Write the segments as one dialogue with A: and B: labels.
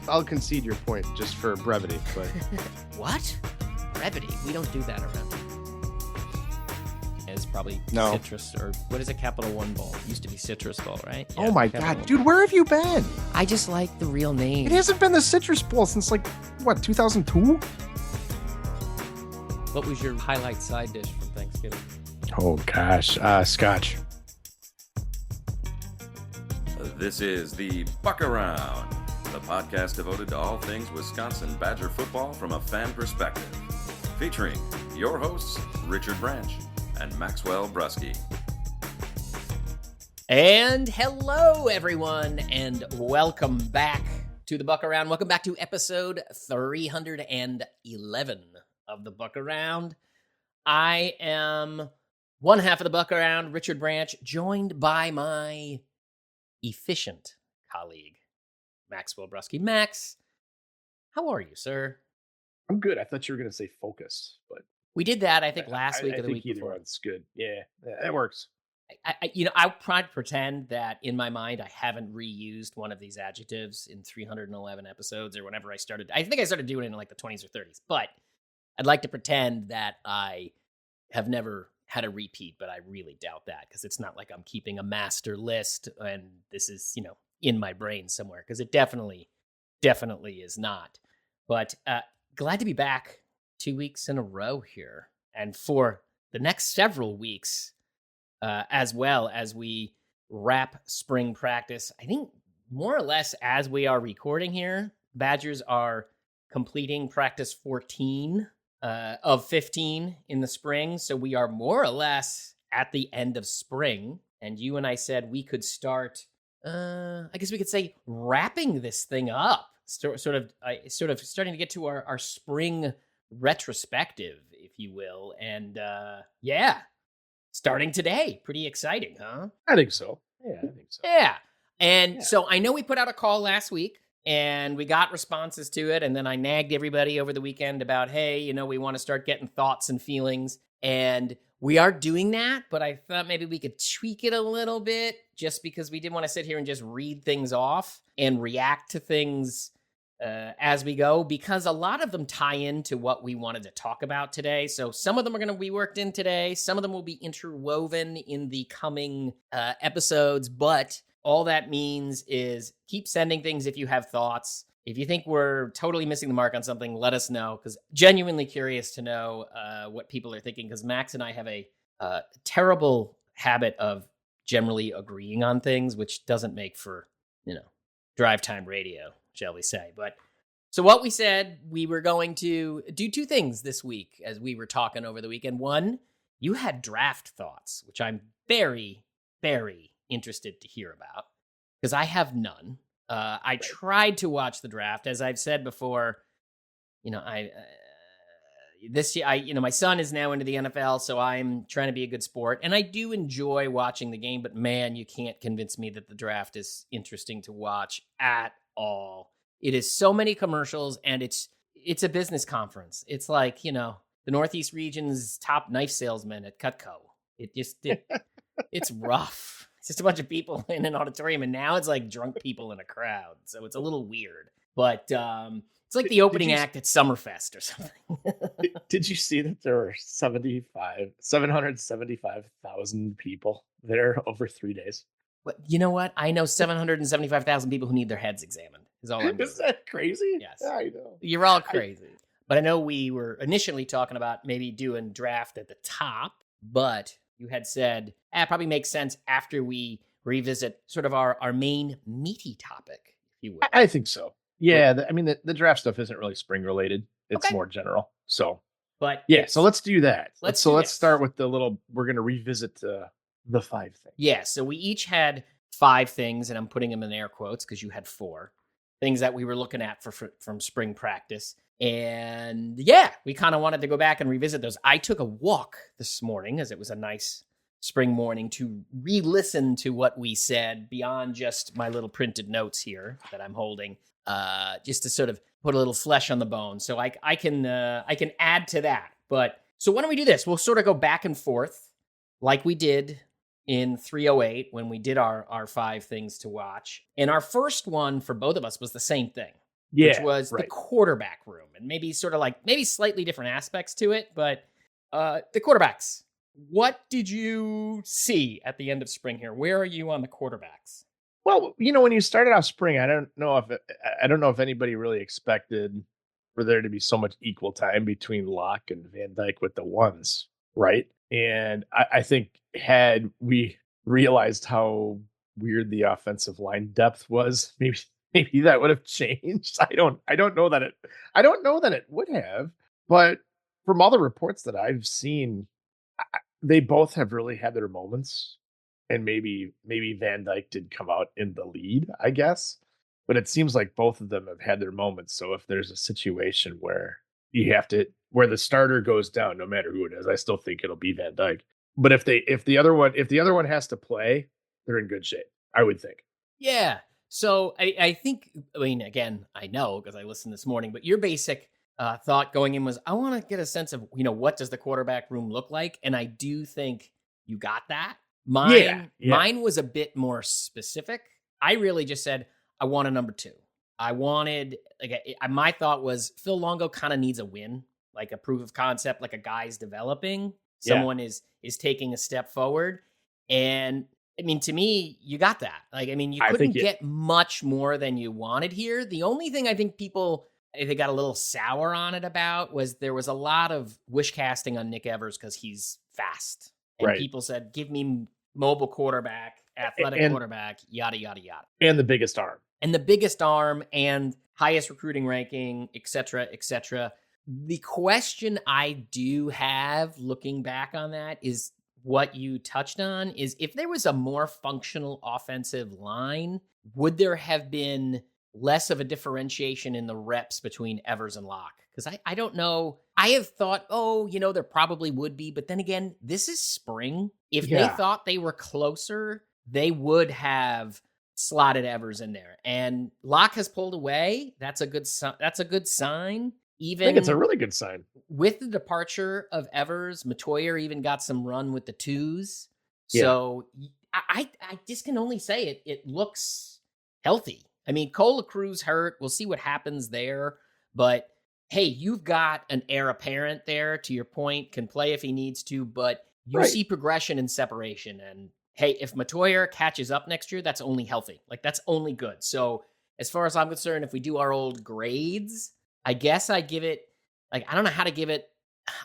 A: I'll concede your point just for brevity, but
B: What? Brevity? We don't do that around here. It's probably
A: No.
B: Citrus, or what is a Capital One Bowl? It used to be Citrus Bowl, right?
A: oh my
B: Capital
A: god,
B: One.
A: dude, where have you been?
B: I just like the real name.
A: It hasn't been the Citrus Bowl since like what, 2002?
B: What was your highlight side dish from Thanksgiving?
A: Oh gosh, Scotch.
C: This is the Buck Around, the podcast devoted to all things Wisconsin Badger football from a fan perspective. Featuring your hosts, Richard Branch and Maxwell Brusky.
B: And hello, everyone, and welcome back to the Buck Around. Welcome back to episode 311 of the Buck Around. I am one half of the Buck Around, Richard Branch, joined by my efficient colleague, Maxwell Brusky. Max, how are you, sir?
D: I'm good. I thought you were going to say focus, but
B: We did that, I think, last week
D: I
B: or the
D: think
B: week
D: either
B: before.
D: one's good. Yeah, that works.
B: I'll try to pretend that in my mind I haven't reused one of these adjectives in 311 episodes or whenever I started. I think I started doing it in like the 20s or 30s, but I'd like to pretend that I have never had a repeat, but I really doubt that because it's not like I'm keeping a master list and this is, in my brain somewhere, because it definitely is not. But glad to be back 2 weeks in a row here. And for the next several weeks, as well as we wrap spring practice. I think more or less as we are recording here, Badgers are completing practice 14 of 15 in the spring. So we are more or less at the end of spring. And you and I said we could start, I guess we could say, wrapping this thing up. Sort of starting to get to our spring retrospective, if you will. And starting today. Pretty exciting, huh?
D: I think so. Yeah, I think so.
B: Yeah. And
D: Yeah.
B: so I know we put out a call last week and we got responses to it. And then I nagged everybody over the weekend about, hey, we want to start getting thoughts and feelings. And we are doing that, but I thought maybe we could tweak it a little bit just because we didn't want to sit here and just read things off and react to things as we go, because a lot of them tie into what we wanted to talk about today. So some of them are going to be worked in today. Some of them will be interwoven in the coming episodes. But all that means is keep sending things if you have thoughts. If you think we're totally missing the mark on something, let us know, because genuinely curious to know what people are thinking, because Max and I have a terrible habit of generally agreeing on things, which doesn't make for, drive time radio, shall we say. But so what we said, we were going to do two things this week as we were talking over the weekend. One, you had draft thoughts, which I'm very, very interested to hear about because I have none. I tried to watch the draft. As I've said before, this year, my son is now into the NFL, so I'm trying to be a good sport. And I do enjoy watching the game, but man, you can't convince me that the draft is interesting to watch at all. It is so many commercials, and it's a business conference. It's like, the Northeast region's top knife salesman at Cutco. It's rough. It's just a bunch of people in an auditorium, and now it's like drunk people in a crowd. So it's a little weird. But it's like the opening act at Summerfest or something.
D: Did you see that there were 775,000 people there over 3 days?
B: But you know what? I know 775,000 people who need their heads examined. Is all I'm doing.
D: Is that crazy?
B: Yes.
D: I know.
B: You're all crazy. But I know we were initially talking about maybe doing draft at the top, but you had said, it probably makes sense after we revisit sort of our main meaty topic, if you will.
D: I think so. Yeah, the draft stuff isn't really spring related. It's
B: Okay.
D: more general. So,
B: But
D: yeah, so let's do that.
B: Let's
D: So
B: do
D: let's
B: this.
D: start with we're going to revisit the 5 things.
B: Yeah, so we each had 5 things, and I'm putting them in air quotes because you had 4 things that we were looking at from spring practice. And yeah, we kind of wanted to go back and revisit those. I took a walk this morning as it was a nice spring morning to re-listen to what we said beyond just my little printed notes here that I'm holding, just to sort of put a little flesh on the bone. So I can add to that. But so why don't we do this? We'll sort of go back and forth like we did in 308 when we did our 5 things to watch. And our first one for both of us was the same thing. which was the
D: right.
B: quarterback room, and maybe sort of like maybe slightly different aspects to it, but the quarterbacks. What did you see at the end of spring here? Where are you on the quarterbacks?
D: Well, when you started off spring, I don't know if anybody really expected for there to be so much equal time between Locke and Van Dyke with the ones, right? And I think had we realized how weird the offensive line depth was, maybe that would have changed. I don't know that it would have, but from all the reports that I've seen, they both have really had their moments, and maybe Van Dyke did come out in the lead, I guess. But it seems like both of them have had their moments. So if there's a situation where where the starter goes down, no matter who it is, I still think it'll be Van Dyke. But if the other one has to play, they're in good shape, I would think.
B: Yeah. So I think, I mean, again, I know because I listened this morning, but your basic thought going in was, I want to get a sense of, what does the quarterback room look like? And I do think you got that. Mine was a bit more specific. I really just said, I want a number 2. I wanted, my thought was Phil Longo kind of needs a win, like a proof of concept, like a guy's developing. Someone is taking a step forward. And I mean, to me, you got that. You couldn't get much more than you wanted here. The only thing I think they got a little sour on it about was there was a lot of wish casting on Nick Evers because he's fast. And people said, give me mobile quarterback, athletic quarterback, yada, yada, yada.
D: And the biggest arm.
B: And highest recruiting ranking, et cetera, et cetera. The question I do have looking back on that is what you touched on, is if there was a more functional offensive line, would there have been less of a differentiation in the reps between Evers and Locke? Because I don't know. I have thought, there probably would be. But then again, this is spring. If they thought they were closer, they would have slotted Evers in there. And Locke has pulled away. That's a good sign.
D: I think it's a really good sign.
B: With the departure of Evers, Matoyer even got some run with the 2s.
D: Yeah.
B: So I just can only say it looks healthy. I mean, Cola Cruz hurt. We'll see what happens there. But hey, you've got an heir apparent there, to your point, can play if he needs to, but you see progression and separation. And hey, if Matoyer catches up next year, that's only healthy. That's only good. So as far as I'm concerned, if we do our old grades, I guess I give it, I don't know how to give it.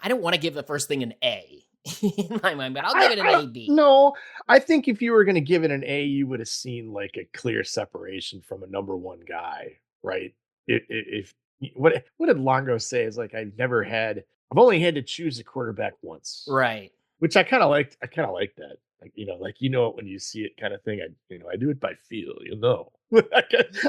B: I don't want to give the first thing an A in my mind, but I'll give it an A-B.
D: No, I think if you were going to give it an A, you would have seen a clear separation from a number 1 guy, right? If what did Longo say is I've only had to choose a quarterback once.
B: Right.
D: Which I kind of liked. I kind of like that. It when you see it kind of thing. I do it by feel,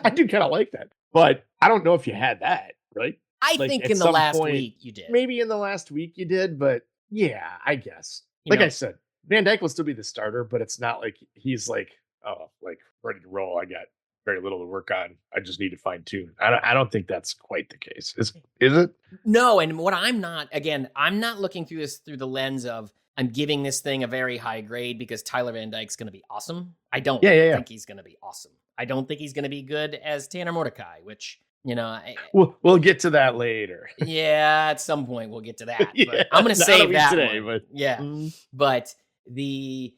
D: I do kind of like that. But I don't know if you had that, right?
B: I think in the last week you did.
D: Maybe in the last week you did, but yeah, I guess. I said, Van Dyke will still be the starter, but it's not like he's ready to roll. I got very little to work on. I just need to fine tune. I don't think that's quite the case. Is it?
B: No, and what I'm not looking through this through the lens of I'm giving this thing a very high grade because Tyler Van Dyke's going to be awesome. I don't think he's going to be awesome. I don't think he's going to be good as Tanner Mordecai, which,
D: we'll get to that later.
B: Yeah, at some point we'll get to that. But I'm going to save that today, one. But the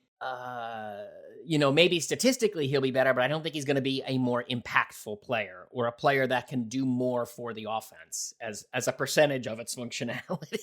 B: maybe statistically he'll be better, but I don't think he's going to be a more impactful player or a player that can do more for the offense as a percentage of its functionality.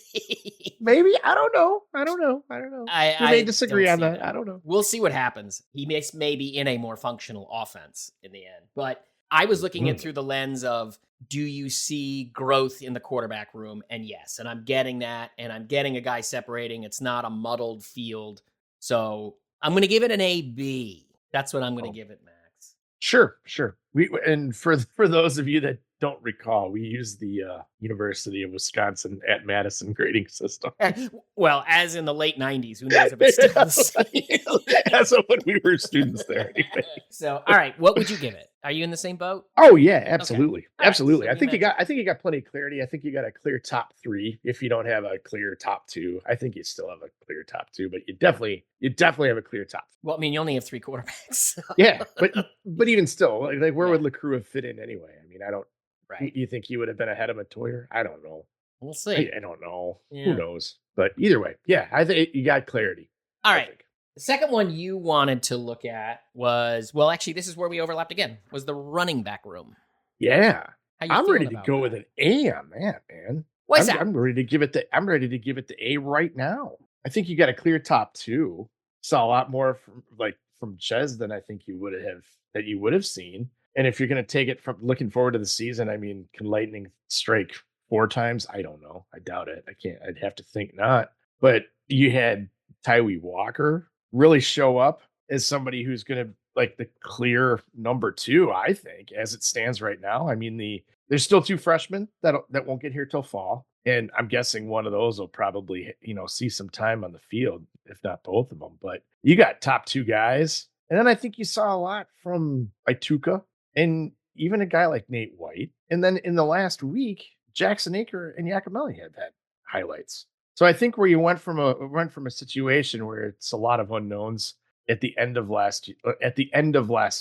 D: Maybe. I don't know. We may disagree on that. I don't know.
B: We'll see what happens. He may be in a more functional offense in the end. But I was looking at through the lens of, do you see growth in the quarterback room? And yes, and I'm getting that, and I'm getting a guy separating. It's not a muddled field. So I'm going to give it an A-B. That's what I'm going to give it, Max.
D: Sure. And for those of you that don't recall, we use the University of Wisconsin at Madison grading system.
B: Well, as in the late 90s, who knows if it's still the same.
D: That's when we were students there. Anyway.
B: So, all right, what would you give it? Are you in the same boat?
D: Oh yeah, absolutely,
B: okay.
D: Absolutely. Right, so I think you got plenty of clarity. I think you got a clear top 3. If you don't have a clear top 2, I think you still have a clear top 2, but you definitely have a clear top 3.
B: Well, I mean, you only have 3 quarterbacks. So.
D: Yeah, but even still, where would LaCrue have fit in anyway? I mean, I don't.
B: Right.
D: You think he would have been ahead of Matoyer? I don't know.
B: We'll see.
D: I don't know.
B: Yeah.
D: Who knows? But either way, yeah, I think you got clarity.
B: All
D: I
B: right.
D: think.
B: The second one you wanted to look at was, well, actually, this is where we overlapped again, was the running back room.
D: Yeah.
B: How you
D: I'm
B: feeling
D: ready to
B: about
D: go
B: that?
D: with an A on that, man.
B: Why is that?
D: I'm ready to give it the A right now. I think you got a clear top two. Saw a lot more from Ches than I think you would have seen. And if you're going to take it from looking forward to the season, I mean, can Lightning strike 4 times? I don't know. I doubt it. I can't. I'd have to think not. But you had Tyree Walker really show up as somebody who's going to like the clear number 2, I think, as it stands right now. I mean, there's still 2 freshmen that won't get here till fall. And I'm guessing one of those will probably, see some time on the field, if not both of them. But you got top 2 guys. And then I think you saw a lot from Tuca and even a guy like Nate White. And then in the last week, Jackson Aker and Yakimelli had highlights. So I think where you went from a situation where it's a lot of unknowns at the end of last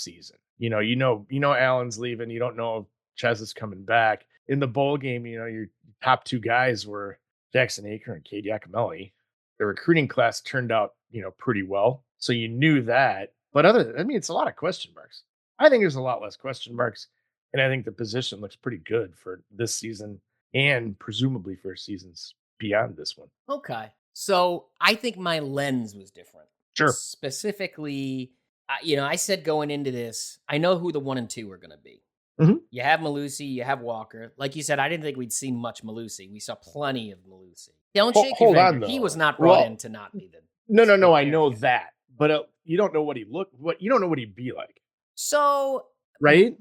D: season. You know Allen's leaving. You don't know if Ches is coming back. In the bowl game, your top 2 guys were Jackson Aker and Cade Yakimelli. The recruiting class turned out, pretty well. So you knew that. But it's a lot of question marks. I think there's a lot less question marks. And I think the position looks pretty good for this season and presumably for seasons beyond this one.
B: Okay. So I think my lens was different.
D: Sure.
B: Specifically, I said going into this, I know who the 1 and 2 are going to be.
D: Mhm.
B: You have Malusi, you have Walker. Like you said, I didn't think we'd see much Malusi. We saw plenty of Malusi. Don't shake your
D: Hold on,
B: finger. He
D: though.
B: was not brought
D: Well,
B: in to not be the.
D: No, I
B: the
D: know
B: carrier.
D: that. But you don't know you don't know what he'd be like,
B: So
D: right?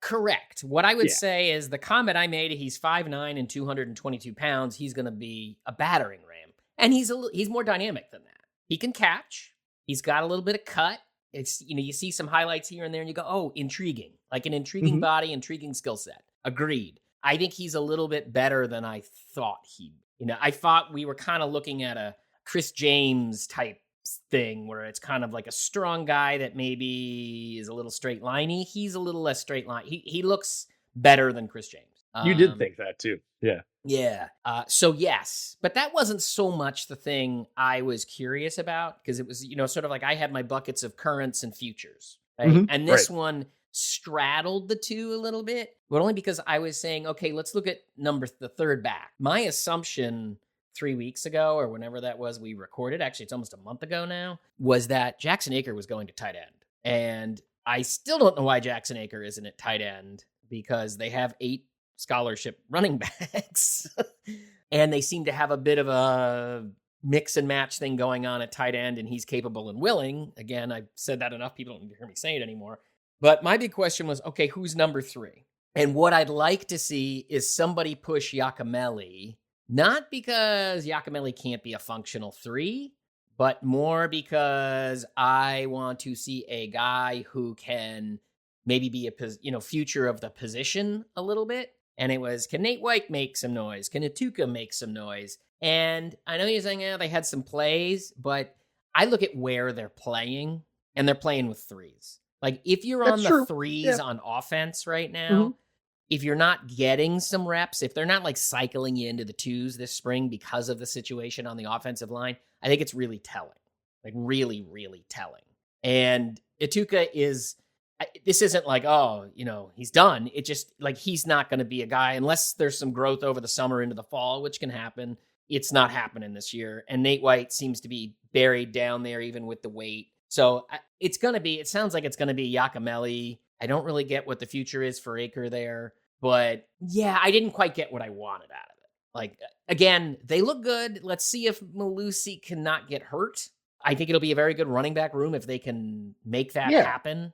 B: correct. What I would
D: Yeah.
B: say is the comment I made, he's 5'9" and 222 pounds. He's going to be a battering ram. And he's more dynamic than that. He can catch. He's got a little bit of cut. It's, you see some highlights here and there and you go, oh, intriguing. Like an intriguing
D: Mhm.
B: body, intriguing skill set. Agreed. I think he's a little bit better than I thought he'd. I thought we were kind of looking at a Chris James type thing where it's kind of like a strong guy that maybe is a little straight liney. He's a little less straight line. He looks better than Chris James.
D: You did think that too. Yeah.
B: Yeah. So yes, but that wasn't so much the thing I was curious about because it was, sort of like I had my buckets of currents and futures. Right?
D: Mhm.
B: And this one straddled the two a little bit, but only because I was saying, okay, let's look at the third back. My assumption 3 weeks ago or whenever that was we recorded, actually it's almost a month ago now, was that Jackson Aker was going to tight end. And I still don't know why Jackson Aker isn't at tight end because they have 8 scholarship running backs and they seem to have a bit of a mix and match thing going on at tight end and he's capable and willing. Again, I've said that enough. People don't need to hear me say it anymore. But my big question was, okay, who's number 3? And what I'd like to see is somebody push Yakimelli, not because Yakimelli can't be a functional 3, but more because I want to see a guy who can maybe be a future of the position a little bit. And it was, can Nate White make some noise? Can Atuka make some noise? And I know you're saying, they had some plays, but I look at where they're playing, and they're playing with 3s. Like, if you're
D: That's
B: on
D: true.
B: the 3s
D: Yeah.
B: on offense right now,
D: Mhm.
B: if you're not getting some reps, if they're not like cycling you into the 2s this spring because of the situation on the offensive line, I think it's really telling. Like, really, really telling. And Atuka this isn't like, he's done. It just, like, he's not going to be a guy unless there's some growth over the summer into the fall, which can happen. It's not happening this year. And Nate White seems to be buried down there even with the weight. So it sounds like it's going to be Yakimelli. I don't really get what the future is for Aker there. But yeah, I didn't quite get what I wanted out of it. Like, again, they look good. Let's see if Malusi cannot get hurt. I think it'll be a very good running back room if they can make that happen.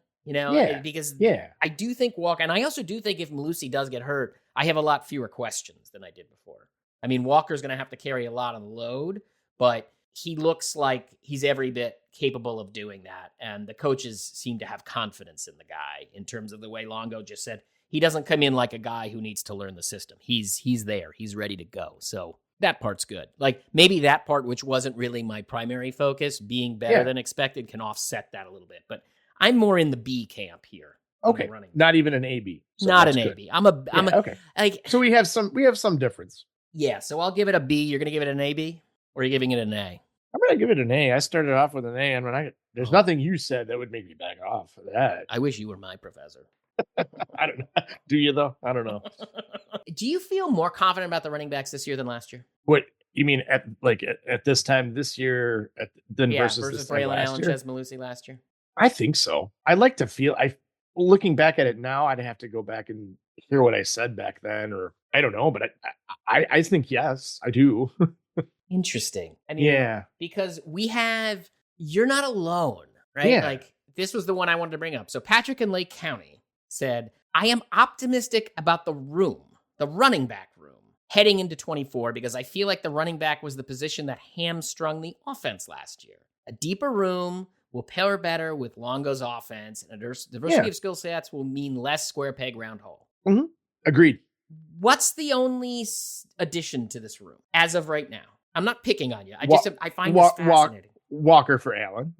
B: Because
D: Yeah.
B: I do think Walker, and I also do think if Malusi does get hurt, I have a lot fewer questions than I did before. I mean, Walker's going to have to carry a lot of the load, but he looks like he's every bit capable of doing that. And the coaches seem to have confidence in the guy in terms of the way Longo just said. He doesn't come in like a guy who needs to learn the system. He's there. He's ready to go. So that part's good. Like, maybe that part, which wasn't really my primary focus, being better than expected, can offset that a little bit. But I'm more in the B camp here. on the
D: Okay,
B: running.
D: not even an AB. So
B: Not
D: that's
B: an
D: good.
B: AB. I'm a
D: Okay.
B: like
D: So we have some difference.
B: yeah. So I'll give it a B. You're gonna give it an AB, or are you giving it an A?
D: I'm gonna give it an A. I started off with an A, and there's
B: Oh.
D: nothing you said that would make me back off of that.
B: I wish you were my professor.
D: I don't know. Do you though? I don't know.
B: Do you feel more confident about the running backs this year than last year?
D: What you mean at this time this year than versus this time
B: Braylon
D: last
B: Allen,
D: year?
B: Ches Malusi last year?
D: I think so. I like to feel. Looking back at it now, I'd have to go back and hear what I said back then, or I don't know, but I think yes, I do.
B: Interesting. I mean,
D: Yeah.
B: because you're not alone, right?
D: Yeah.
B: Like this was the one I wanted to bring up. So Patrick in Lake County said, I am optimistic about the running back room heading into 24 because I feel like the running back was the position that hamstrung the offense last year. A deeper room will pair better with Longo's offense, and a diversity of skill sets will mean less square peg round hole.
D: Mm-hmm. Agreed.
B: What's the only addition to this room as of right now? I'm not picking on you. I find
D: Wa-
B: this fascinating.
D: Walker for Allen.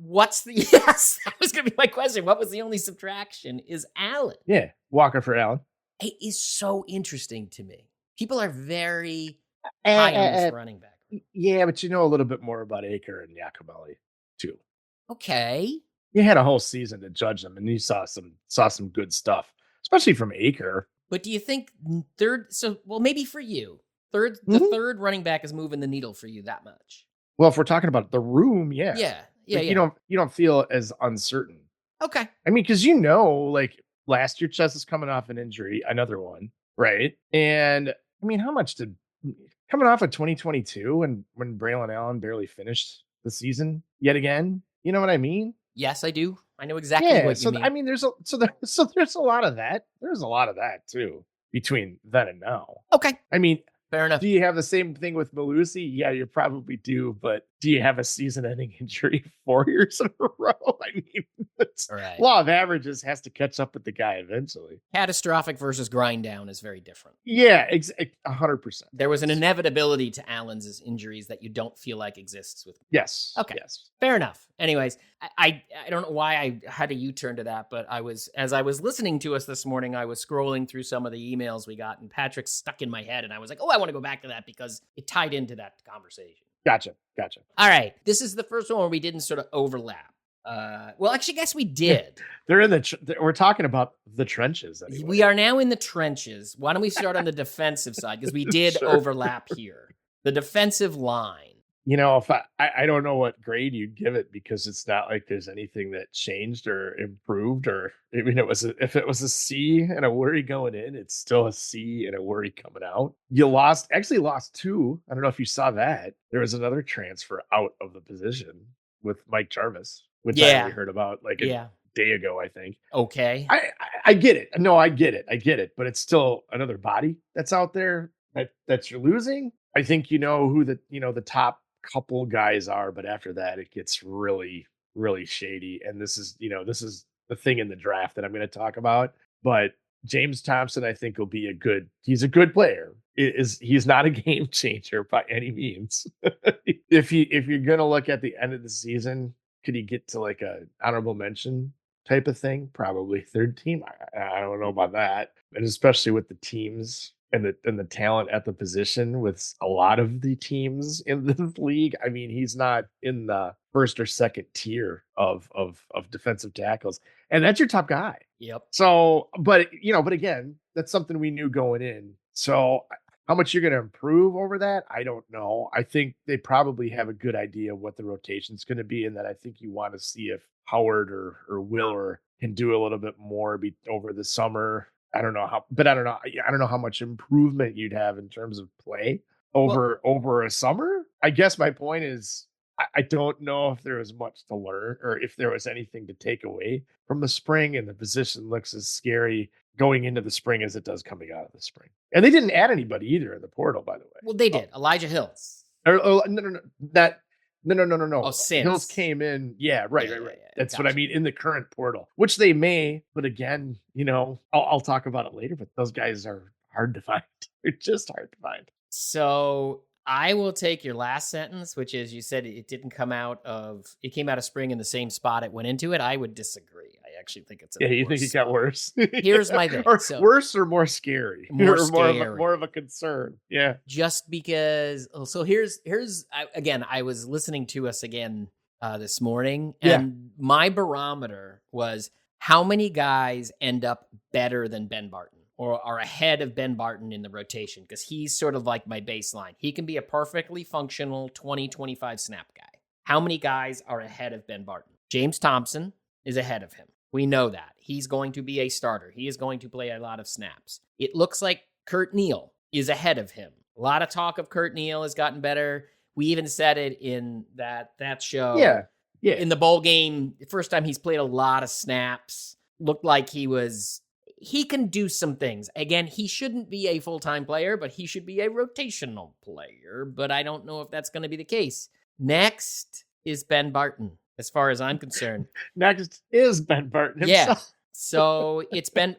B: Yes, that was going to be my question. What was the only subtraction is Allen.
D: Yeah, Walker for Allen.
B: It is so interesting to me. People are very high on this running back.
D: Yeah, but you know a little bit more about Aker and Yacomelli too.
B: Okay.
D: You had a whole season to judge them, and you saw some good stuff, especially from Aker.
B: But do you think maybe for you, the third running back is moving the needle for you that much?
D: Well, if we're talking about the room, yeah.
B: Yeah.
D: You don't feel as uncertain.
B: Okay.
D: I mean, because like last year, Chess is coming off an injury, another one, right? And I mean, how much coming off of 2022 and when Braylon Allen barely finished the season yet again? You know what I mean?
B: Yes, I do. I know exactly what you mean.
D: I mean, there's a lot of that. There's a lot of that too between then and now.
B: Okay.
D: I mean,
B: fair enough.
D: Do you have the same thing with Malusi? Yeah, you probably do. But do you have a season-ending injury 4 years in a row? I mean,
B: right.
D: Law of averages has to catch up with the guy eventually.
B: Catastrophic versus grind down is very different.
D: Yeah, 100%.
B: There was an inevitability to Allen's injuries that you don't feel like exists with.
D: Yes.
B: Okay.
D: Yes.
B: Fair enough. Anyways, I don't know why I had a U-turn to that, but as I was listening to us this morning, I was scrolling through some of the emails we got, and Patrick stuck in my head, and I was like, oh, I want to go back to that because it tied into that conversation.
D: Gotcha.
B: All right. This is the first one where we didn't sort of overlap. Well, actually, I guess we did.
D: They're in we're talking about the trenches. Anyway.
B: We are now in the trenches. Why don't we start on the defensive side? Because we did
D: Sure.
B: overlap here. The defensive line.
D: You know, if I don't know what grade you'd give it because it's not like there's anything that changed or improved, or I mean, if it was a C and a worry going in, it's still a C and a worry coming out. You lost two. I don't know if you saw that. There was another transfer out of the position with Mike Jarvis, which I only heard about like a day ago, I think.
B: Okay.
D: I get it. No, I get it. But it's still another body that's out there that you're losing. I think you know who the top couple guys are, but after that it gets really, really shady. And this is the thing in the draft that I'm going to talk about. But James Thompson, I think, will be he's a good player. He's not a game changer by any means. If you're going to look at the end of the season, could he get to like a honorable mention type of thing? Probably third team. I don't know about that. And especially with the teams and the talent at the position with a lot of the teams in the league. I mean, he's not in the first or second tier of defensive tackles. And that's your top guy.
B: Yep.
D: So, but again, that's something we knew going in. So how much you're going to improve over that, I don't know. I think they probably have a good idea of what the rotation is going to be, and that I think you want to see if Howard or Willer can do a little bit more over the summer. I don't know how much improvement you'd have in terms of play over a summer. I guess my point is I don't know if there was much to learn or if there was anything to take away from the spring, and the position looks as scary going into the spring as it does coming out of the spring. And they didn't add anybody either in the portal, by the way.
B: Well, they did. Elijah Hills.
D: No.
B: Oh, since
D: Hills came in. Yeah, right. That's
B: gotcha.
D: what I mean in the current portal, which they may, but again, I'll talk about it later, but those guys are hard to find. They're just hard to find.
B: So I will take your last sentence, which is you said it came out of spring in the same spot it went into it. I would disagree. actually think it's
D: Yeah, you think it got worse?
B: Here's my thing.
D: Or
B: So,
D: worse or more scary?
B: More
D: or
B: scary.
D: more of a concern. Yeah.
B: just because. So here's again. I was listening to us again this morning, and my barometer was how many guys end up better than Ben Barton or are ahead of Ben Barton in the rotation, because he's sort of like my baseline. He can be a perfectly functional 20-25 snap guy. How many guys are ahead of Ben Barton? James Thompson is ahead of him. We know that. He's going to be a starter. He is going to play a lot of snaps. It looks like Kurt Neal is ahead of him. A lot of talk of Kurt Neal has gotten better. We even said it in that show.
D: Yeah.
B: In the bowl game, the first time he's played a lot of snaps. Looked like he can do some things. Again, he shouldn't be a full-time player, but he should be a rotational player. But I don't know if that's going to be the case. Next is Ben Barton, as far as I'm concerned.
D: Next is Ben Barton himself.
B: Yeah. So it's been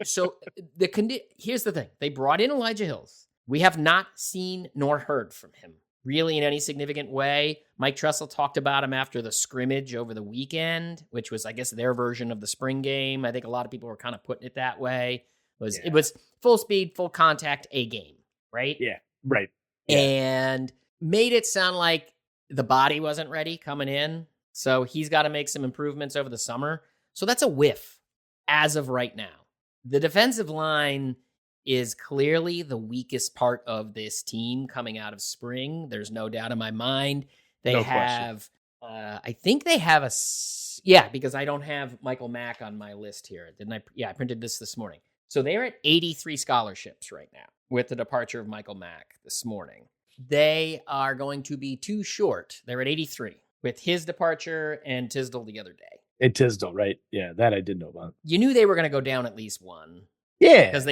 B: here's the thing. They brought in Elijah Hills. We have not seen nor heard from him really in any significant way. Mike Tressel talked about him after the scrimmage over the weekend, which was, I guess, their version of the spring game. I think a lot of people were kind of putting it that way. It was full speed, full contact, a game, right?
D: Yeah, right. Yeah.
B: And made it sound like the body wasn't ready coming in. So he's got to make some improvements over the summer. So that's a whiff as of right now. The defensive line is clearly the weakest part of this team coming out of spring. There's no doubt in my mind. They have, I think they have because I don't have Michael Mack on my list here. Didn't I? Yeah, I printed this morning. So they're at 83 scholarships right now with the departure of Michael Mack this morning. They are going to be too short. They're at 83 with his departure and Tisdale the other day.
D: And Tisdale, right? Yeah, that I did know about.
B: You knew they were going to go down at least one.
D: Yeah.
B: Because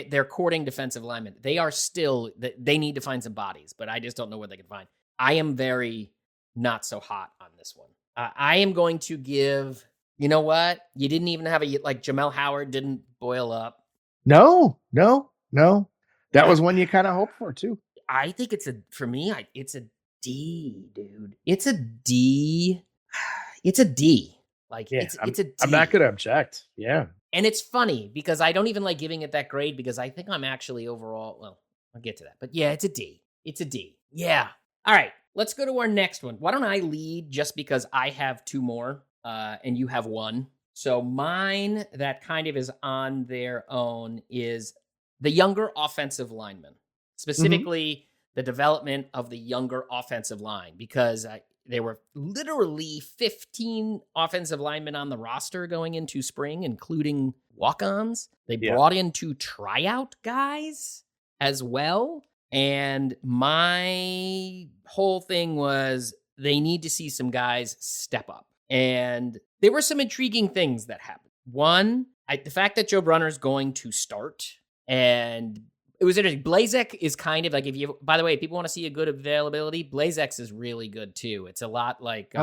B: they're courting defensive linemen. They need to find some bodies, but I just don't know what they can find. I am very not so hot on this one. I am going to give, you know what? You didn't even have Jamel Howard didn't boil up.
D: No. That was one you kind of hoped for too.
B: I think it's a D, dude. It's a D. It's a D. It's a D.
D: I'm not going to object. Yeah.
B: And it's funny because I don't even like giving it that grade because I think I'm actually overall, well, I'll get to that. But yeah, it's a D. It's a D. Yeah. All right. Let's go to our next one. Why don't I lead just because I have two more and you have one. So mine that kind of is on their own is the younger offensive linemen, specifically the development of the younger offensive line, because there were literally 15 offensive linemen on the roster going into spring, including walk-ons. They brought in 2 tryout guys as well. And my whole thing was they need to see some guys step up. And there were some intriguing things that happened. One, the fact that Joe Brunner is going to start, and it was interesting. Blazek is kind of like, by the way, if people want to see a good availability, Blazek is really good too. It's a lot like,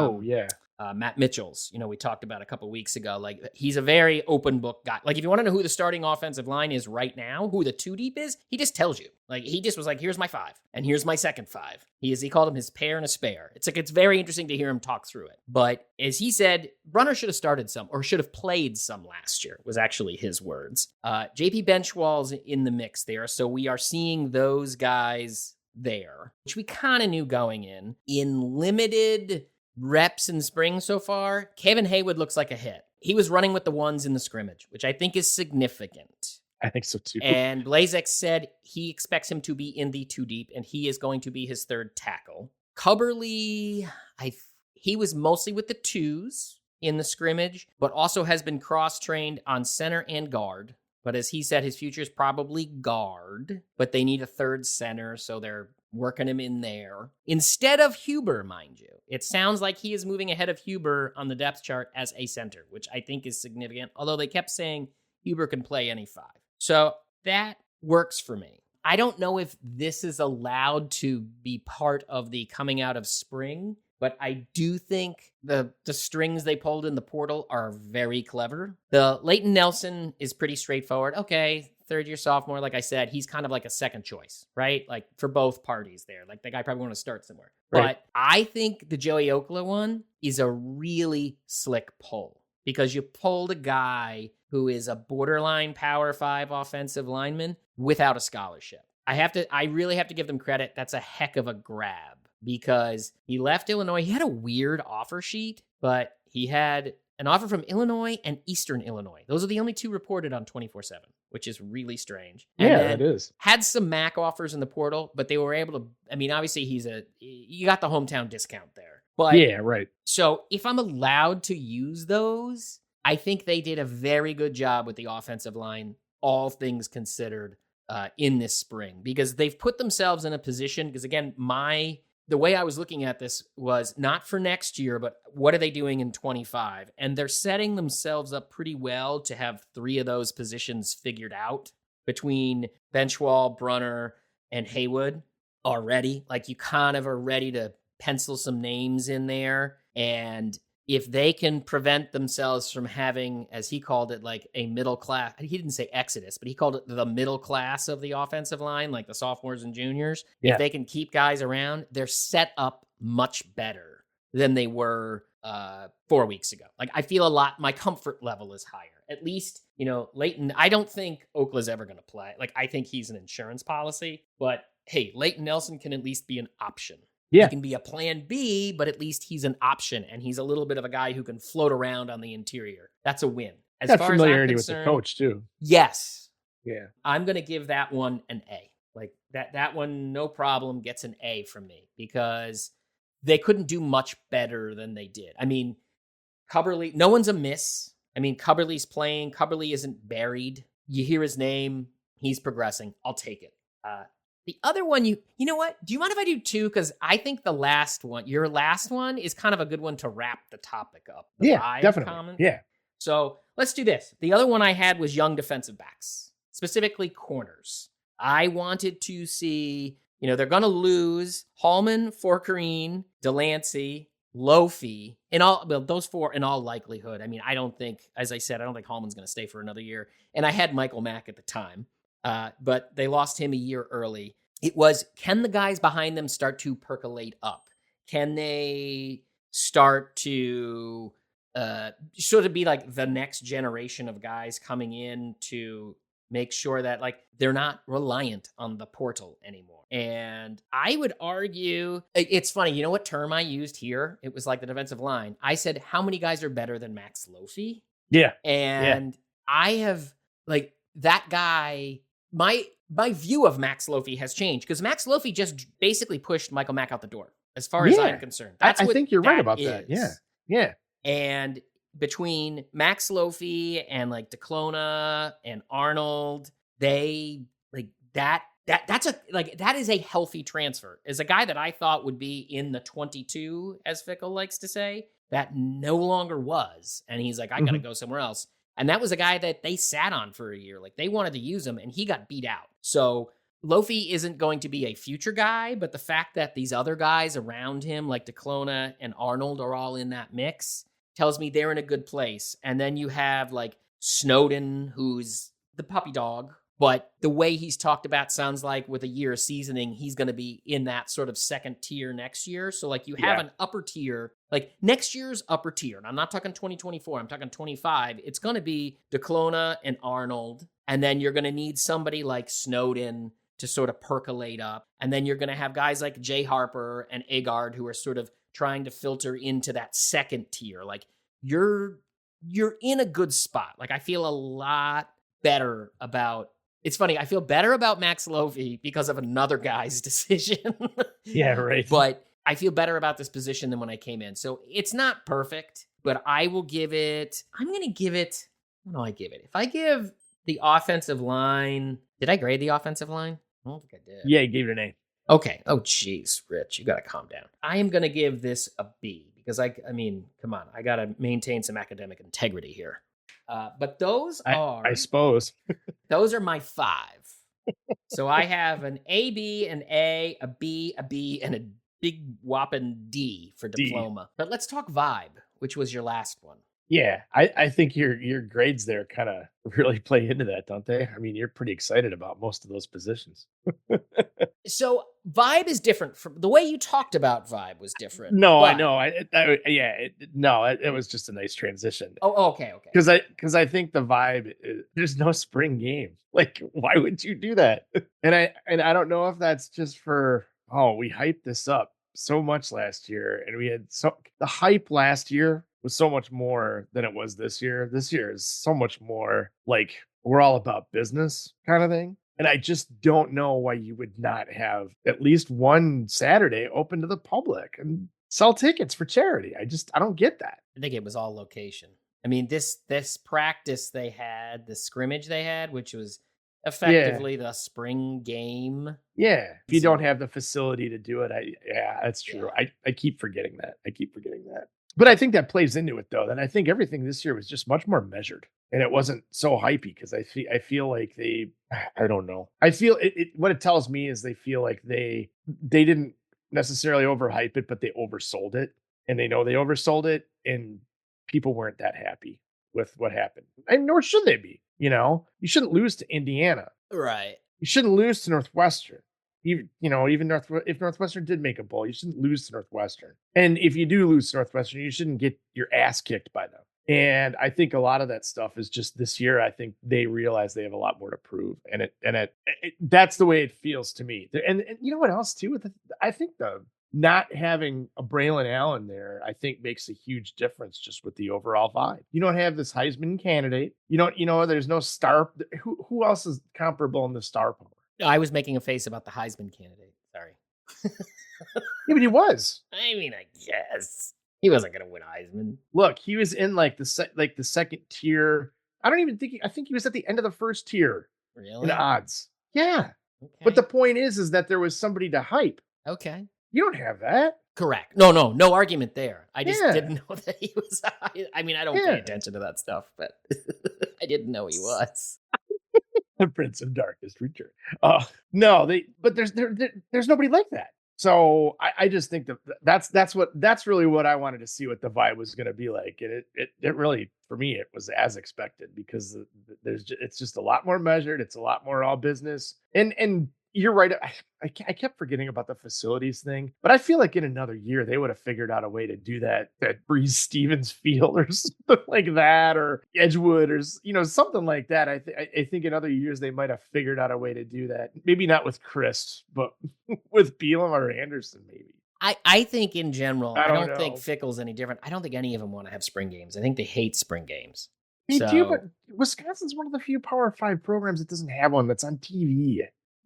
B: Matt Mitchell's, we talked about a couple weeks ago. Like, he's a very open book guy. Like, if you want to know who the starting offensive line is right now, who the 2 deep is, he just tells you. Like, he just was like, here's my 5 and here's my second 5. He called him his pair and a spare. It's very interesting to hear him talk through it. But as he said, Brunner should have started some or should have played some last year, was actually his words. JP Benchwall's in the mix there. So we are seeing those guys there, which we kind of knew going in limited reps in spring so far. Kevin Haywood looks like a hit. He was running with the ones in the scrimmage, which I think is significant.
D: I think so too.
B: And Blazek said he expects him to be in the 2 deep, and he is going to be his 3rd tackle. Cubberly, he was mostly with the 2s in the scrimmage, but also has been cross-trained on center and guard. But as he said, his future is probably guard, but they need a 3rd center, so they're working him in there. Instead of Huber, mind you. It sounds like he is moving ahead of Huber on the depth chart as a center, which I think is significant, although they kept saying Huber can play any 5. So that works for me. I don't know if this is allowed to be part of the coming out of spring, but I do think the strings they pulled in the portal are very clever. The Leighton Nelson is pretty straightforward. Okay, 3rd-year sophomore, like I said, he's kind of like a second choice, right? Like for both parties there. Like the guy probably want to start somewhere. Right. But I think the Joey Okla one is a really slick pull because you pulled a guy who is a borderline Power 5 offensive lineman without a scholarship. I really have to give them credit. That's a heck of a grab because he left Illinois. He had a weird offer sheet, but he had an offer from Illinois and Eastern Illinois. Those are the only two reported on 24/7, which is really strange. And
D: Yeah,
B: then
D: it is.
B: had some MAC offers in the portal, but they were able to, I mean, obviously you got the hometown discount there. But
D: Yeah, right.
B: so if I'm allowed to use those, I think they did a very good job with the offensive line, all things considered, in this spring, because they've put themselves in a position, because again, the way I was looking at this was not for next year, but what are they doing in 25? And they're setting themselves up pretty well to have 3 of those positions figured out between Benchwall, Brunner, and Haywood already. Like you kind of are ready to pencil some names in there. And if they can prevent themselves from having, as he called it, like a middle class, he didn't say exodus, but he called it the middle class of the offensive line, like the sophomores and juniors.
D: Yeah.
B: If they can keep guys around, they're set up much better than they were 4 weeks ago. Like I feel my comfort level is higher. At least, Leighton, I don't think Okla's ever going to play. Like I think he's an insurance policy, but hey, Leighton Nelson can at least be an option.
D: Yeah.
B: He can be a plan B, but at least he's an option, and he's a little bit of a guy who can float around on the interior. That's a win. As
D: Got
B: far
D: familiarity
B: as
D: with
B: I'm
D: the
B: concerned,
D: coach too.
B: yes,
D: Yeah.
B: I'm going to give that one an A. Like that one, no problem, gets an A from me because they couldn't do much better than they did. I mean, Cubberly, no one's a miss. I mean, Cubberly's playing. Cubberly isn't buried. You hear his name. He's progressing. I'll take it. The other one, you know what? Do you mind if I do 2? Because I think your last one is kind of a good one to wrap the topic up. The
D: Yeah,
B: vibe
D: definitely.
B: comment.
D: Yeah.
B: So let's do this. The other one I had was young defensive backs, specifically corners. I wanted to see, they're going to lose Hallman, Forkerine, Delancey, Lofi, those 4 in all likelihood. I mean, I don't think Hallman's going to stay for another year. And I had Michael Mack at the time, but they lost him a year early. It was, can the guys behind them start to percolate up? Can they start to sort of be like the next generation of guys coming in to make sure that like they're not reliant on the portal anymore? And I would argue, it's funny, you know what term I used here? It was like the defensive line. I said, how many guys are better than Max Lofi?
D: Yeah.
B: And I have like that guy, my view of Max Lofi has changed because Max Lofi just basically pushed Michael Mack out the door as far as I'm concerned.
D: I think you're right about that. Yeah. Yeah.
B: And between Max Lofi and like DeClona and Arnold, they like that is a healthy transfer. As a guy that I thought would be in the 22, as Fickle likes to say, that no longer was. And he's like, I got to go somewhere else. And that was a guy that they sat on for a year. Like they wanted to use him and he got beat out. So Lofi isn't going to be a future guy, but the fact that these other guys around him, like DeClona and Arnold, are all in that mix tells me they're in a good place. And then you have like Snowden, who's the puppy dog, but the way he's talked about sounds like with a year of seasoning, he's going to be in that sort of second tier next year. So like you have an upper tier, like next year's upper tier. And I'm not talking 2024, I'm talking 25. It's going to be DeClona and Arnold. And then you're going to need somebody like Snowden to sort of percolate up. And then you're going to have guys like Jay Harper and Agard who are sort of trying to filter into that second tier. Like you're in a good spot. Like I feel a lot better about, it's funny, I feel better about Max Lofi because of another guy's decision.
D: Yeah, right.
B: But I feel better about this position than when I came in. So it's not perfect, but I will give it, what do I give it? If I give the offensive line, did I grade the offensive line? I don't think I did.
D: Yeah, you gave it an A.
B: Okay. Oh, geez, Rich, you got to calm down. I am going to give this a B because I mean, come on, I got to maintain some academic integrity here. But those
D: I suppose.
B: those are my 5. So I have an A, B, an A, a B, and a big whopping D for diploma. But let's talk vibe, which was your last one.
D: Yeah, I think your grades there kind of really play into that, don't they? I mean, you're pretty excited about most of those positions.
B: So Vibe is different from the way you talked about vibe was different.
D: No, I
B: but-
D: know. It was just a nice transition.
B: Oh, okay.
D: Because I think the vibe is, there's no spring game. Like, why would you do that? And I don't know if that's just for we hyped this up so much last year, and we had the hype last year was so much more than it was this year. This year is so much more like we're all about business kind of thing. And I just don't know why you would not have at least one Saturday open to the public and sell tickets for charity. I don't get that.
B: I think it was all location. I mean, this practice they had, the scrimmage they had, which was effectively the spring game.
D: Yeah. If you don't have the facility to do it, that's true.
B: Yeah.
D: I keep forgetting that. But I think that plays into it though. That I think everything this year was just much more measured, and it wasn't so hypey because I feel like I don't know. I feel what it tells me is they feel like they didn't necessarily overhype it, but they oversold it, and they know they oversold it, and people weren't that happy with what happened, and nor should they be. You know, you shouldn't lose to Indiana.
B: Right.
D: You shouldn't lose to Northwestern. Even if Northwestern did make a bowl, you shouldn't lose to Northwestern. And if you do lose to Northwestern, you shouldn't get your ass kicked by them. And I think a lot of that stuff is just this year. I think they realize they have a lot more to prove, and that's the way it feels to me. And you know what else too? I think the not having a Braylon Allen there, I think makes a huge difference just with the overall vibe. You don't have this Heisman candidate. There's no star. Who else is comparable in the star power?
B: I was making a face about the Heisman candidate. Sorry.
D: Yeah, but he was.
B: I mean, I guess he wasn't going to win Heisman.
D: Look, he was in like the second tier. I think he was at the end of the first tier
B: Really?
D: in odds. Yeah.
B: Okay.
D: But the point is that there was somebody to hype.
B: Okay.
D: You don't have that.
B: Correct. No argument there. I just
D: Yeah.
B: didn't know that he was. I mean, I don't
D: Yeah.
B: pay attention to that stuff, but I didn't know he was.
D: The Prince of Darkest Return. No, but there's nobody like that. So I just think that's really what I wanted to see what the vibe was going to be like, and it really, for me, it was as expected because it's just a lot more measured. It's a lot more all business, and you're right. I kept forgetting about the facilities thing, but I feel like in another year they would have figured out a way to do that at Breeze Stevens Field or something like that, or Edgewood, or something like that. I think in other years they might have figured out a way to do that. Maybe not with Chris, but with Bielema or Anderson, maybe.
B: I think in general, I don't think
D: know.
B: Fickle's any different. I don't think any of them want to have spring games. I think they hate spring games.
D: Me
B: So-
D: too, but Wisconsin's one of the few Power 5 programs that doesn't have one that's on TV.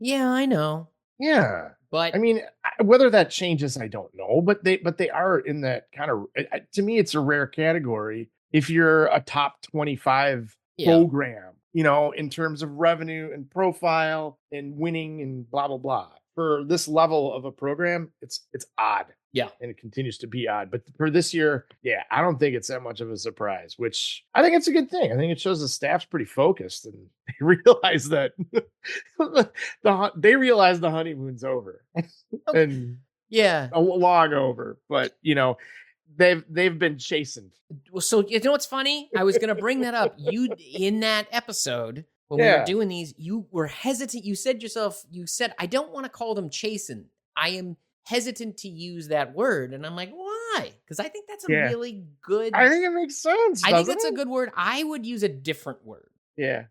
B: Yeah, I know.
D: Yeah.
B: But
D: I mean, whether that changes, I don't know, but they are in that kind of. To me, it's a rare category if you're a top 25
B: yeah,
D: program, in terms of revenue and profile and winning and blah blah blah. For this level of a program, it's odd.
B: Yeah.
D: And it continues to be odd. But for this year, yeah, I don't think it's that much of a surprise, which I think it's a good thing. I think it shows the staff's pretty focused and they realize that the honeymoon's over and
B: yeah.
D: long over. But they've been chastened.
B: Well, so you know what's funny? I was going to bring that up. You in that episode when we were
D: Yeah.
B: doing these, you were hesitant. You said I don't want to call them chastened. I am hesitant to use that word, and I'm like, why? Because I think that's a
D: Yeah.
B: really good.
D: I think it makes sense.
B: I think
D: doesn't
B: it's a
D: it?
B: good word. I would use a different word.
D: Yeah.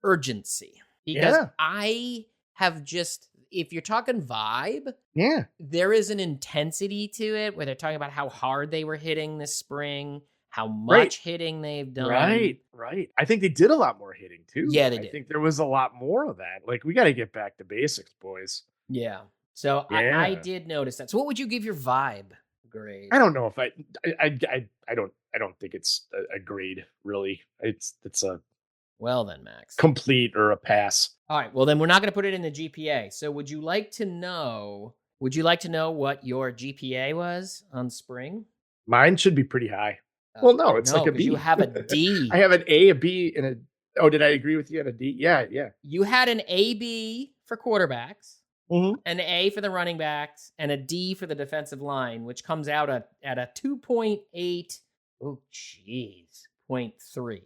B: Urgency. Because
D: Yeah.
B: I have just, if you're talking vibe,
D: Yeah.
B: there is an intensity to it where they're talking about how hard they were hitting this spring, how much
D: Right.
B: hitting they've done.
D: Right. I think they did a lot more hitting too.
B: Yeah, they
D: I
B: did.
D: think there was a lot more of that. Like, we got to get back to basics, boys.
B: Yeah. So
D: Yeah.
B: I did notice that. So what would you give your vibe grade?
D: I don't know if I don't think it's a grade really. It's a
B: Well then, Max.
D: complete or a pass.
B: All right. Well, then we're not going to put it in the GPA. So would you like to know what your GPA was on spring?
D: Mine should be pretty high. Well, no, it's like a
B: 'cause
D: B.
B: You have a D.
D: I have an A, a B, and a. Oh, did I agree with you on a D? Yeah.
B: You had an AB for quarterbacks,
D: Mhm.
B: an A for the running backs, and a D for the defensive line, which comes out at a 2.8. Oh, jeez. 0.3.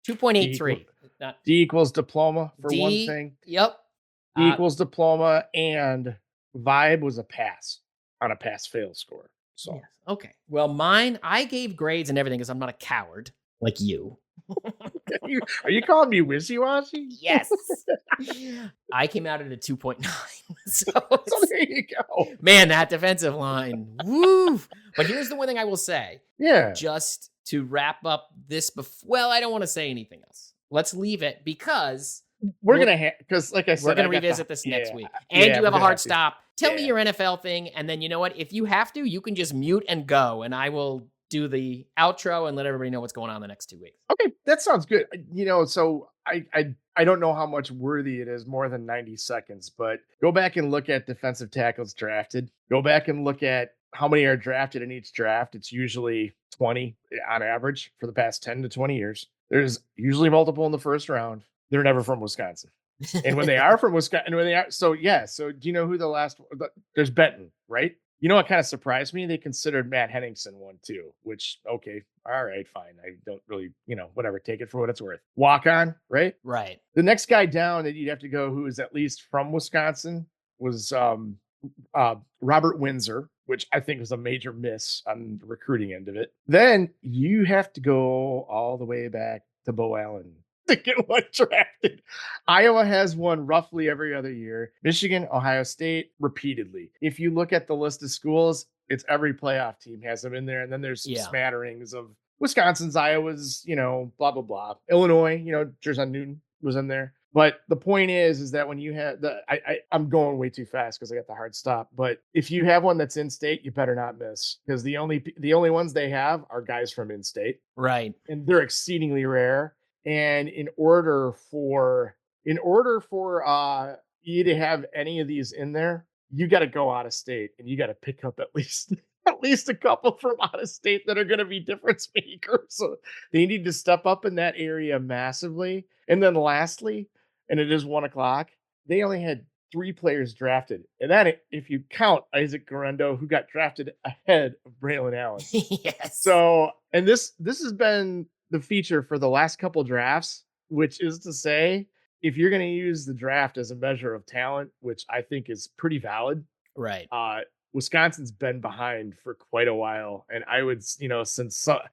B: 2.83. Not,
D: D equals diploma for one
B: D-
D: thing.
B: Yep.
D: D equals diploma and vibe was a pass on a pass-fail score. So
B: Yes. Okay. Well, mine, I gave grades and everything because I'm not a coward like you.
D: are you calling me wishy-washy?
B: Yes. I came out at a 2.9. So,
D: So
B: it's-
D: there you go.
B: man, that defensive line. Woo. But here's the one thing I will say.
D: Yeah.
B: Just to wrap up this well, I don't want to say anything else. Let's leave it because
D: We're
B: Well,
D: gonna because like I said,
B: we're going
D: I
B: to
D: got the-
B: revisit this next
D: yeah,
B: week. And
D: yeah,
B: you
D: we're
B: have a
D: gonna
B: hard
D: have to.
B: stop. Tell me
D: Yeah.
B: your NFL thing. And then you know what? If you have to, you can just mute and go. And I will do the outro and let everybody know what's going on the next 2 weeks.
D: Okay, that sounds good. So I don't know how much worthy it is, more than 90 seconds, but go back and look at defensive tackles drafted. Go back and look at how many are drafted in each draft. It's usually 20 on average for the past 10 to 20 years. There's usually multiple in the first round. They're never from Wisconsin. And when they are from Wisconsin, so do you know who there's Benton, right? You know what kind of surprised me? They considered Matt Henningsen one too, which, okay, all right, fine. I don't really, whatever, take it for what it's worth. Walk on, right?
B: Right.
D: The next guy down that you'd have to go who is at least from Wisconsin was Robert Windsor, which I think was a major miss on the recruiting end of it. Then you have to go all the way back to Bo Allen to get one drafted. Iowa has one roughly every other year. Michigan, Ohio State, repeatedly. If you look at the list of schools, it's every playoff team has them in there. And then there's some smatterings of Wisconsin's, Iowa's, blah, blah, blah. Illinois, Jerson Newton was in there. But the point is that when you have I'm going way too fast because I got the hard stop. But if you have one that's in state, you better not miss, because the only ones they have are guys from in state,
B: Right.
D: and they're exceedingly rare. And in order for you to have any of these in there, you got to go out of state, and you got to pick up at least a couple from out of state that are going to be difference makers. So they need to step up in that area massively. And then lastly, and it is 1:00, they only had 3 players drafted. And that, if you count Isaac Guerendo, who got drafted ahead of Braylon Allen.
B: Yes.
D: So, and this has been the feature for the last couple drafts, which is to say, if you're going to use the draft as a measure of talent, which I think is pretty valid,
B: right.
D: Wisconsin's been behind for quite a while. And I would,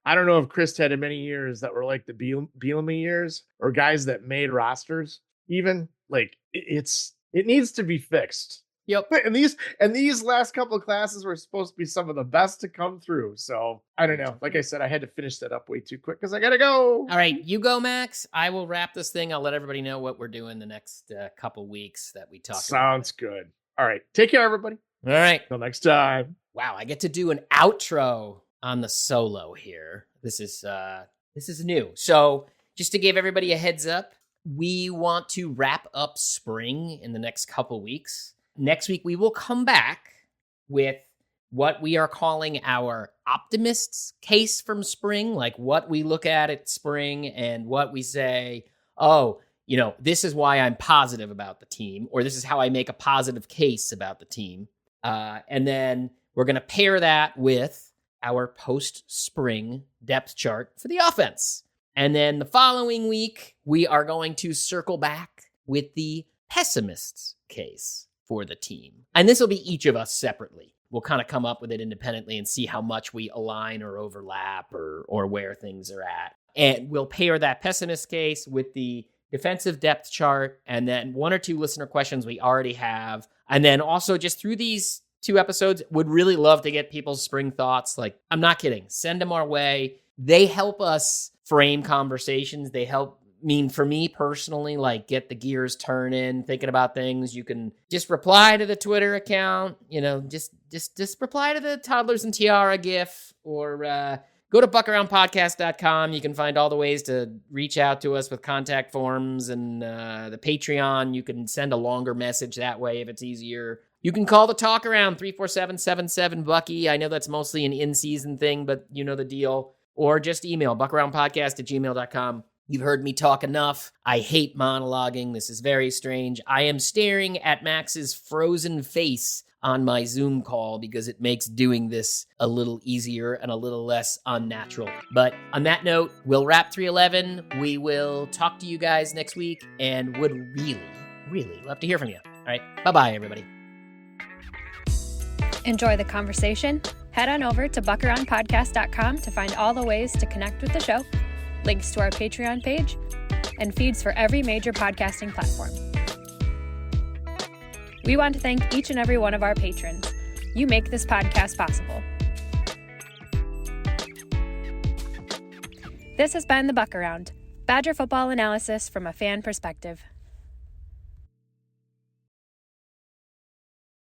D: I don't know if Chris had many years that were like the Bielema years, or guys that made rosters, even like it needs to be fixed.
B: Yep.
D: And these last couple of classes were supposed to be some of the best to come through. So I don't know. Like I said, I had to finish that up way too quick because I got to go.
B: All right, you go, Max. I will wrap this thing. I'll let everybody know what we're doing the next couple weeks that we talk.
D: Sounds good. All right. Take care, everybody.
B: All right.
D: Till next time.
B: Wow, I get to do an outro on the solo here. This is new. So just to give everybody a heads up, we want to wrap up spring in the next couple weeks. Next week, we will come back with what we are calling our optimists case from spring, like what we look at spring and what we say, oh, this is why I'm positive about the team, or this is how I make a positive case about the team. And then we're going to pair that with our post-spring depth chart for the offense. And then the following week, we are going to circle back with the pessimists case for the team. And this will be each of us separately. We'll kind of come up with it independently and see how much we align or overlap or where things are at. And we'll pair that pessimist case with the defensive depth chart, and then 1 or 2 listener questions we already have. And then also just through these 2 episodes, would really love to get people's spring thoughts. Like, I'm not kidding. Send them our way. They help us frame conversations. They help, for me personally, like get the gears turning, thinking about things. You can just reply to the Twitter account, just reply to the Toddlers and Tiara GIF, or go to buckaroundpodcast.com. You can find all the ways to reach out to us with contact forms and the Patreon. You can send a longer message that way if it's easier. You can call the Talk Around 347-77-BUCKY. I know that's mostly an in-season thing, but you know the deal. Or just email buckaroundpodcast@gmail.com. You've heard me talk enough. I hate monologuing. This is very strange. I am staring at Max's frozen face on my Zoom call because it makes doing this a little easier and a little less unnatural. But on that note, we'll wrap 311. We will talk to you guys next week and would really, really love to hear from you. All right. Bye-bye, everybody.
E: Enjoy the conversation? Head on over to buckaroundpodcast.com to find all the ways to connect with the show, links to our Patreon page, and feeds for every major podcasting platform. We want to thank each and every one of our patrons. You make this podcast possible. This has been The Buck Around, Badger football analysis from a fan perspective.